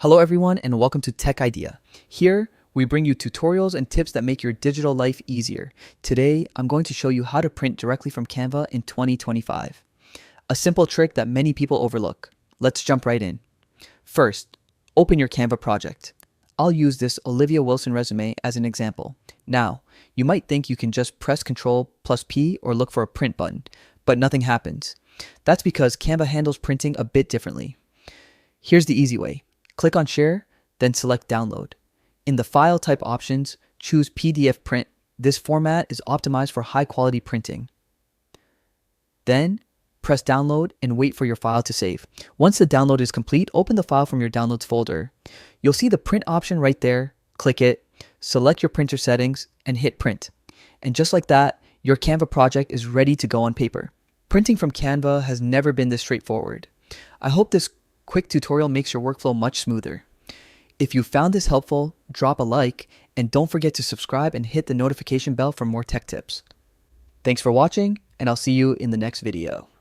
Hello everyone and welcome to Tech Idea. Here, we bring you tutorials and tips that make your digital life easier. Today, I'm going to show you how to print directly from Canva in 2025. A simple trick that many people overlook. Let's jump right in. First, open your Canva project. I'll use this Olivia Wilson resume as an example. Now, you might think you can just press Ctrl plus P or look for a print button, but nothing happens. That's because Canva handles printing a bit differently. Here's the easy way. Click on Share, then select Download. In the File type options, choose PDF Print. This format is optimized for high-quality printing. Then, press Download and wait for your file to save. Once the download is complete, open the file from your Downloads folder. You'll see the Print option right there. Click it, select your printer settings, and hit Print. And just like that, your Canva project is ready to go on paper. Printing from Canva has never been this straightforward. I hope this quick tutorial makes your workflow much smoother. If you found this helpful, drop a like and don't forget to subscribe and hit the notification bell for more tech tips. Thanks for watching, and I'll see you in the next video.